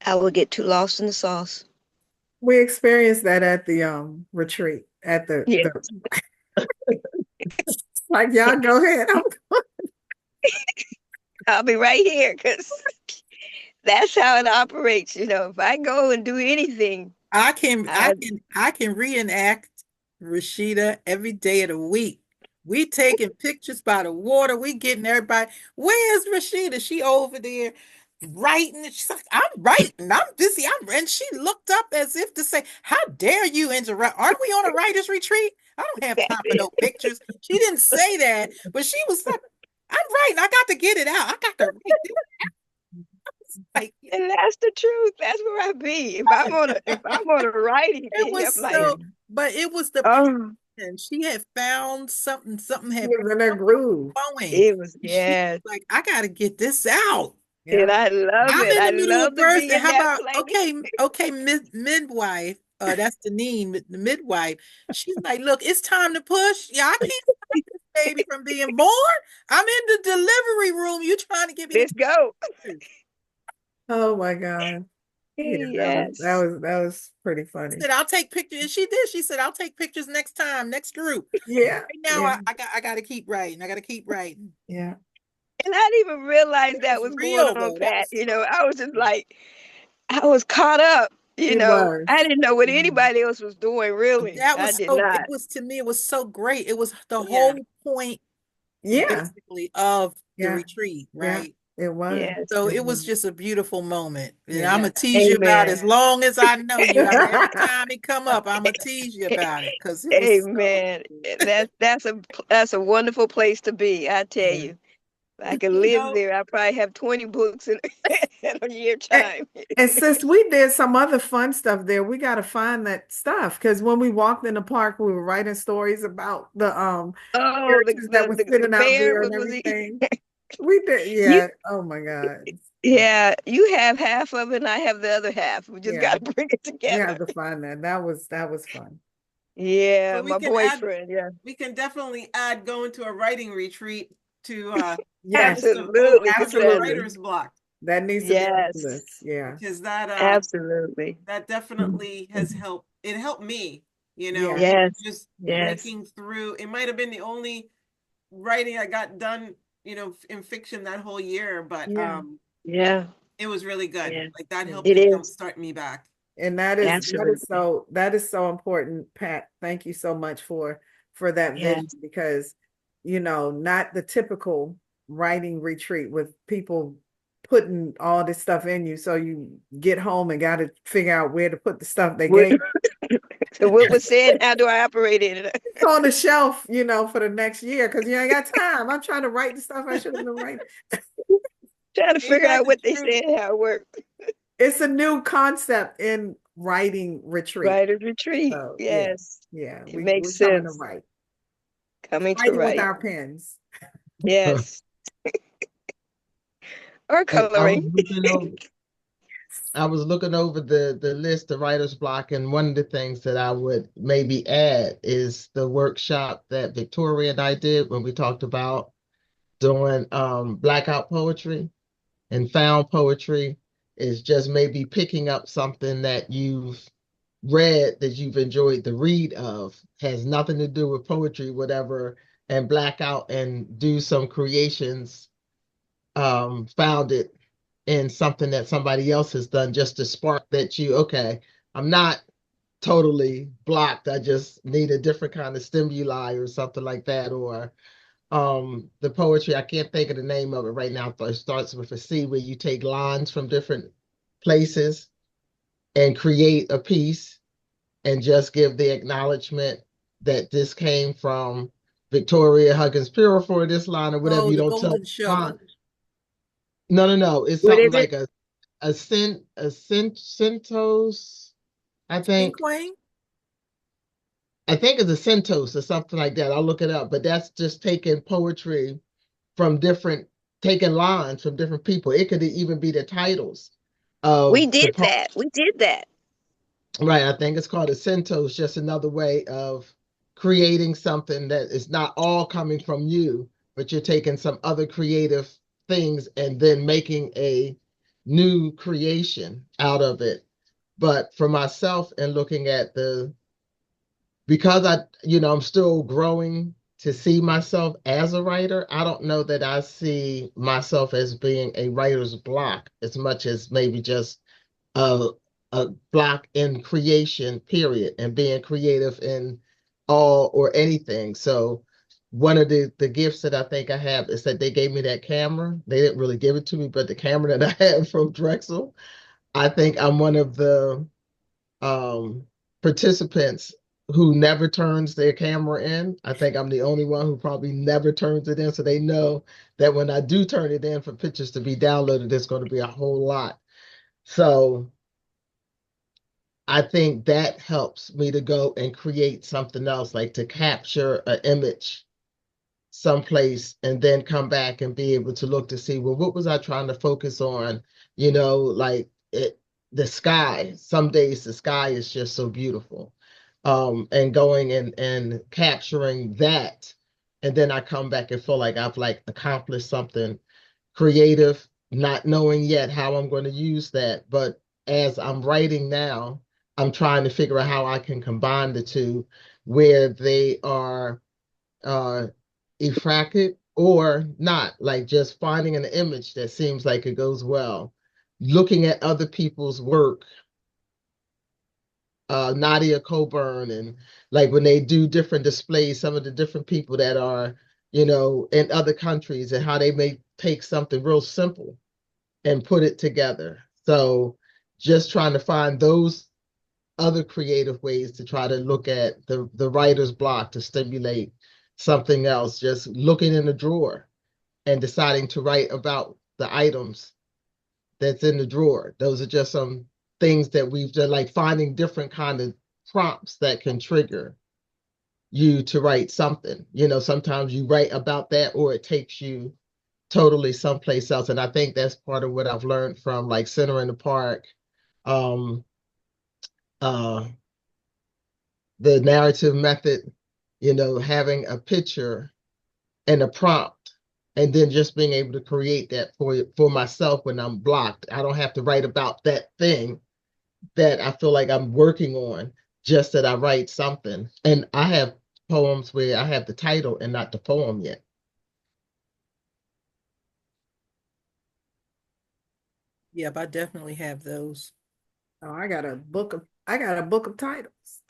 I would get too lost in the sauce. we experienced that at the retreat at Yeah. the like y'all go ahead. I'll be right here because that's how it operates. If I go and do anything, I can I I, can I can reenact Rashida every day of the week. We taking pictures by the water. We getting everybody. Where's Rashida? She over there writing. She's like, I'm writing. I'm busy. and she looked up as if to say, "How dare you interrupt? Aren't we on a writers retreat? I don't have time for no pictures." She didn't say that, but she was like, "I'm writing. I got to get it out. I got to write this." Like, and that's the truth. That's where I be. If I'm on a writing it thing, I'm was like, so, but it was the oh, and she had found something She had was in her groove. going. it was She was yes, like, I gotta get this out. and Yeah. I love I'm it. in I the middle of love to birth, be and in how that about place. okay, midwife, that's the midwife. She's like, look, it's time to push. Yeah, I can't stop this baby from being born. I'm in the delivery room. You trying to get me to Let's go. Oh my God. Yeah, Yes. that was pretty funny. said, I'll take pictures. And she did. She said, I'll take pictures next time, next group. Yeah. Right now, Yeah. I gotta keep writing. I gotta keep writing. Yeah. And I didn't even realize It that was was going real on, though. That Pat. was so I was just like, I was caught up. It was. I didn't know what Mhm. anybody else was doing, really. that I was did so it not. was to me, it was so great. It was the Yeah. whole point Yeah. basically of the Yeah. retreat, Yeah. right? It was. Yes. So It it was was. just a beautiful moment. And Yeah. I'm Yeah. gonna tease you about it as Amen. long as I know you. Every time it come up, I'm gonna tease you about it because it was so Amen. That's a wonderful place to be, I tell Yeah. you. If I could You live know, there, I probably have 20 books in a year And, time. and since we did some other fun stuff there, we got to find that stuff because when we walked in the park, we were writing stories about the Oh, characters that were the sitting out bear there and was he? everything. We did, You, yeah. Oh my God. yeah, you have half of it and I have the other half. We just Yeah. got to bring it We together. have to find that. That was fun. Yeah, but my boyfriend. Yeah, we can definitely add going to a writing retreat to the Yes, list of over, absolutely, overcoming absolutely. Cassandra. writer's block, That needs to be on the Yes, list. Yeah. because absolutely. that definitely has helped. It helped me, Yeah. Yes, just Yeah. yes. breaking through. It might have been the only writing I got done, in fiction that whole year, but Yeah. Yeah, it was really good. yeah. Like that Yeah. helped It to is. jumpstart me back. And Absolutely. that is so important, Pat. Thank you so much for that vision Yes. because not the typical writing retreat with people putting all this stuff in you so you get home and got to figure out where to put the stuff they What, gave so what was said, how do I operate in it? it's on the shelf, for the next year because you ain't got time. I'm trying to write the stuff I should have been writing. Trying to Ain't figure that out the what they truth? said, how it worked. It's a new concept in writing retreat. Writer's retreat. So Yes. yeah, It we're makes coming to sense. write. Coming to Writing with write. our pens. Yes. Or And coloring. I was looking over the list, the writer's block, and one of the things that I would maybe add is the workshop that Victoria and I did when we talked about doing blackout poetry and found poetry. Is just maybe picking up something that you've read that you've enjoyed the read of, has nothing to do with poetry, whatever, and black out and do some creations founded in something that somebody else has done, just to spark that you, okay, I'm not totally blocked. I just need a different kind of stimuli or something like that. Or the poetry, I can't think of the name of it right now, but it starts with a C, where you take lines from different places and create a piece and just give the acknowledgement that this came from Victoria Huggins Pure for this line or whatever. Oh, You the don't tell golden the line. shovel. No. It's What something is it? like a centos, I think. Inkwang? I think it's a centos or something like that. I'll look it up, but that's just taking poetry from different, taking lines from different people. It could even be the titles We of the did poem. that. We did that. Right, I think it's called a centos, just another way of creating something that is not all coming from you, but you're taking some other creative things and then making a new creation out of it. But for myself and looking at because I'm still growing to see myself as a writer, I don't know that I see myself as being a writer's block as much as maybe just a block in creation, period, and being creative in all or anything. So one of the gifts that I think I have is that they gave me that camera. They didn't really give it to me, but the camera that I have from Drexel, I think I'm one of the participants who never turns their camera in. I think I'm the only one who probably never turns it in. So they know that when I do turn it in for pictures to be downloaded, there's going to be a whole lot. So I think that helps me to go and create something else, like to capture an image someplace and then come back and be able to look to see, well, what was I trying to focus on? Like the sky. Some days the sky is just so beautiful. And going and capturing that. And then I come back and feel like I've like accomplished something creative, not knowing yet how I'm going to use that. But as I'm writing now, I'm trying to figure out how I can combine the two where they are effracted or not, like just finding an image that seems like it goes well. Looking at other people's work, Nadia Coburn, and like when they do different displays, some of the different people that are, in other countries, and how they may take something real simple and put it together. So just trying to find those other creative ways to try to look at the writer's block to stimulate something else, just looking in the drawer and deciding to write about the items that's in the drawer. Those are just some things that we've done, like finding different kind of prompts that can trigger you to write something. Sometimes you write about that or it takes you totally someplace else. And I think that's part of what I've learned from like Center in the Park, um, uh, the narrative method, having a picture and a prompt, and then just being able to create that for myself when I'm blocked. I don't have to write about that thing that I feel like I'm working on, just that I write something. And I have poems where I have the title and not the poem yet. Yep, I definitely have those. Oh, I got a book of titles.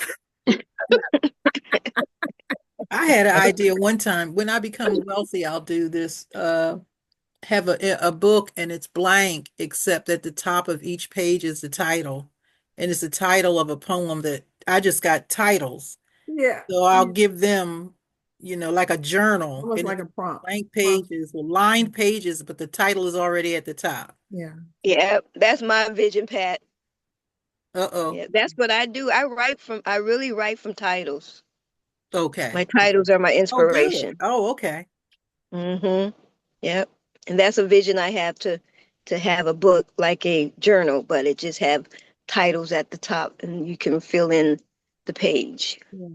I had an idea one time, when I become wealthy, I'll do this, have a book and it's blank, except at the top of each page is the title. And it's the title of a poem that I just got titles. Yeah. So I'll give them, like a journal, Almost and like it's a prompt. blank pages or lined pages, but the title is already at the top. Yeah. Yeah, that's my vision, Pat. Uh-oh. Yeah, that's what I do. I really write from titles. Okay. My titles are my Oh, good. inspiration. Oh, okay. Mm-hmm. Yep. And that's a vision I have to have a book like a journal, but it just have titles at the top and you can fill in the page. Yeah.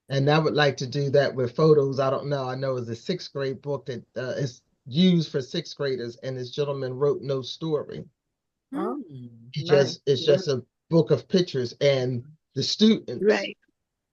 And I would like to do that with photos. I don't know. I know it's a sixth grade book that is used for sixth graders, and this gentleman wrote no story. Oh, nice. It's just a book of pictures, and the students Right.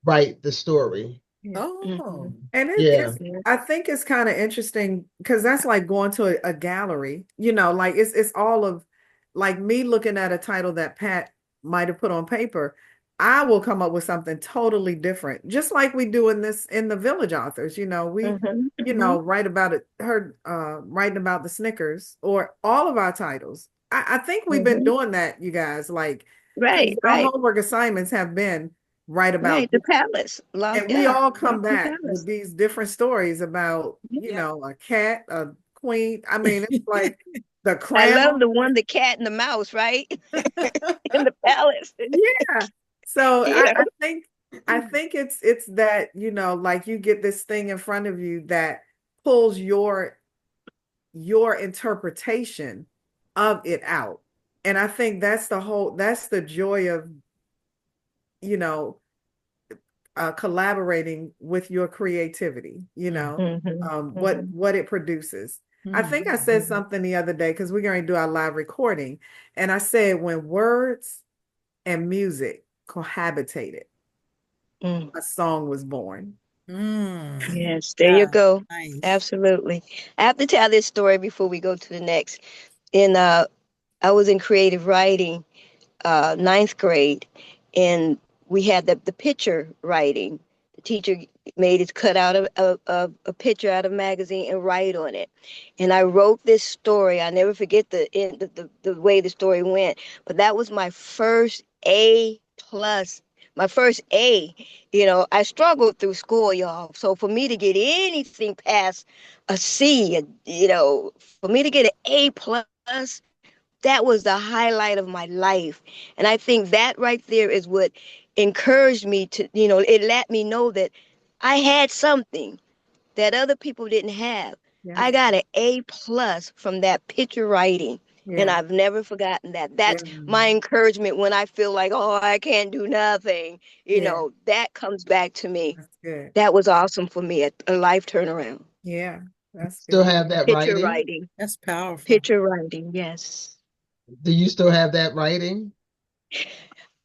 write the story. Yeah. Oh, And Yeah. I think it's kind of interesting because that's like going to a gallery, like it's all of like me looking at a title that Pat might have put on paper. I will come up with something totally different, just like we do in the Village Authors. We, write about it, writing about the Snickers or all of our titles. I think we've been doing that, you guys, like, because Right, our right, homework assignments have been write about right. The palace. and we Yeah, all come Lost the back with Palace. these different stories about, Yeah. a cat, a queen. I mean, it's like the I love crown. the one, the cat and the mouse, right? In the palace. Yeah. So Yeah. I think it's that, like you get this thing in front of you that pulls your interpretation of it out. And I think that's the joy of, you know, collaborating with your creativity, Mhm. what it produces. I think I said something the other day because we're going to do our live recording, and I said when words and music cohabitated, Mm. a song was born. Yes, there you Yeah. go. nice. Absolutely. I have to tell this story before we go to the next. In I was in creative writing, ninth grade, and we had the picture writing. The teacher made us cut out a picture out of a magazine and write on it. And I wrote this story. I never forget the way the story went. But that was my first A plus, my first A. I struggled through school, y'all. So for me to get anything past a C, for me to get an A plus, that was the highlight of my life. And I think that right there is what encouraged me to, it let me know that I had something that other people didn't have. Yeah. I got an A plus from that picture writing. And Yeah. I've never forgotten that. Yeah. That's my encouragement when I feel like, oh, I can't do nothing. Yeah. That comes back to me. That's good. That was awesome for me, a life turnaround. Yeah. That's Still good. have that Picture writing? writing. That's powerful. Picture writing, yes. Do you still have that writing?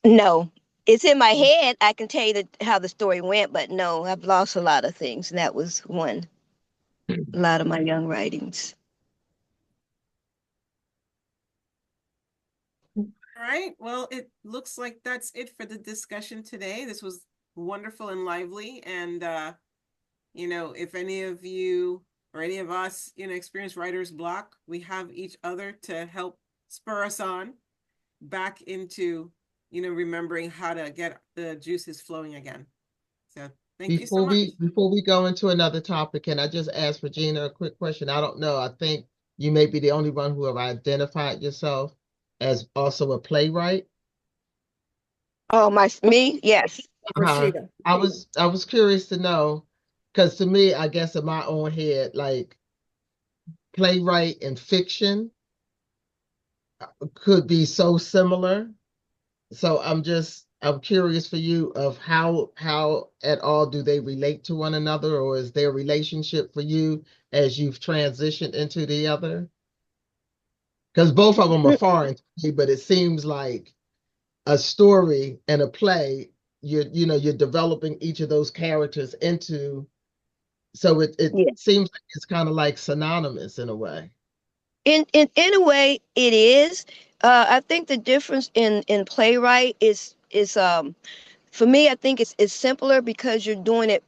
No, it's in my head. I can tell you how the story went, but no, I've lost a lot of things, and that was one. A lot of my young writings. All right. Well, it looks like that's it for the discussion today. This was wonderful and lively. And, if any of you or any of us, experience writer's block, we have each other to help spur us on back into, remembering how to get the juices flowing again. So thank you so much. Before we go into another topic, can I just ask Regina a quick question? I don't know. I think you may be the only one who have identified yourself as also a playwright. Oh, me? Yes. Uh-huh. Rashida. I was curious to know, because to me, I guess in my own head, like playwright and fiction could be so similar. So I'm curious for you of how at all do they relate to one another, or is their relationship for you as you've transitioned into the other? Because both of them are foreign to me, but it seems like a story and a play, you're developing each of those characters into, so it Yeah. seems like it's kind of like synonymous in a way. In a way, it is. I think the difference in playwright is for me. I think it's simpler because you're doing it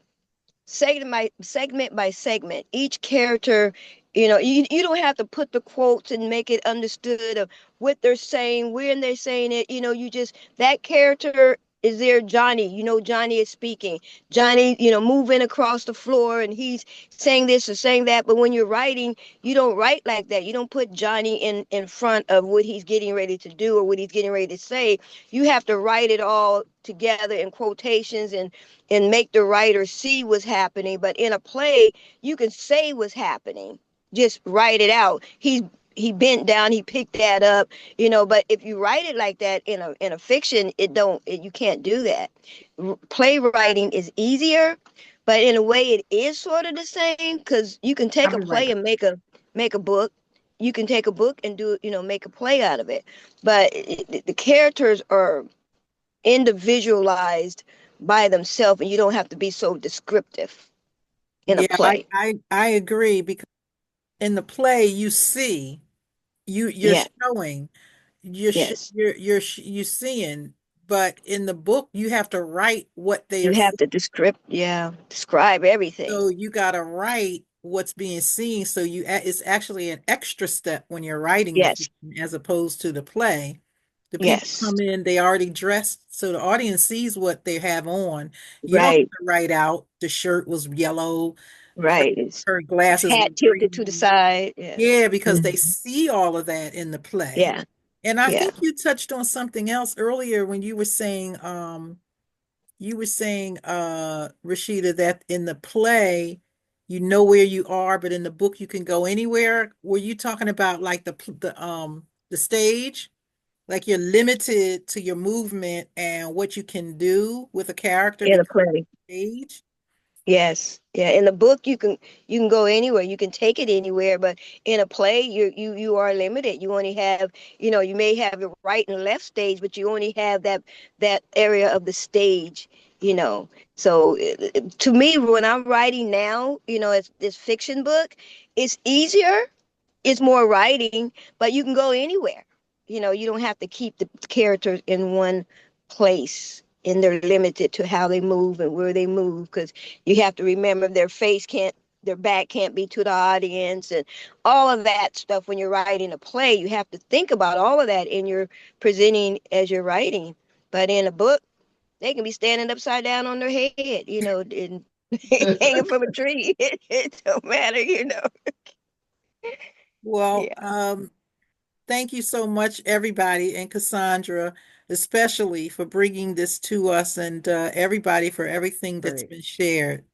segment by segment. Each character, you don't have to put the quotes and make it understood of what they're saying, when they're saying it. You just, that character is there. Johnny, Johnny is speaking. Johnny, moving across the floor and he's saying this or saying that. But when you're writing, you don't write like that. You don't put Johnny in front of what he's getting ready to do or what he's getting ready to say. You have to write it all together in quotations and make the writer see what's happening. But in a play, you can say what's happening. Just write it out. He bent down, he picked that up, but if you write it like that in a fiction, you can't do that. Playwriting is easier, but in a way it is sort of the same because you can take I'll a be right play back. and make a book. you can take a book and do, make a play out of it. But the characters are individualized by themselves, and you don't have to be so descriptive in a Yeah, I, play. I I agree because in the play you see you're Yeah, showing yes. you're seeing, but in the book you have to write what they You are have seeing. to describe everything. So you got to write what's being seen. So it's actually an extra step when you're writing the Yes, fiction as opposed to the play. The people yes. come in, they already dressed, so the audience sees what they have on. You don't Right, have to write out the shirt was yellow, her, right. her It's glasses were hat tilted to the green. side. Yeah. Yeah, because they Mhm. see all of that in the play. Yeah, And I yeah. think you touched on something else earlier when you were saying, Rashida, that in the play, you know where you are, but in the book you can go anywhere. Were you talking about like the stage? Like you're limited to your movement and what you can do with a character In a because play. of the stage? Yes. Yeah. In the book you can go anywhere. You can take it anywhere, but in a play you are limited. You only have, you may have your right and left stage, but you only have that area of the stage, you know. So to me, when I'm writing now, it's this fiction book, it's easier, it's more writing, but you can go anywhere. You don't have to keep the characters in one place, and they're limited to how they move and where they move, because you have to remember their back can't be to the audience, and all of that stuff. When you're writing a play, you have to think about all of that in your presenting as you're writing. But in a book, they can be standing upside down on their head, and hanging from a tree. It don't matter. Well, Yeah. thank you so much, everybody, and Cassandra, especially for bringing this to us, and everybody for everything that's Great. been shared.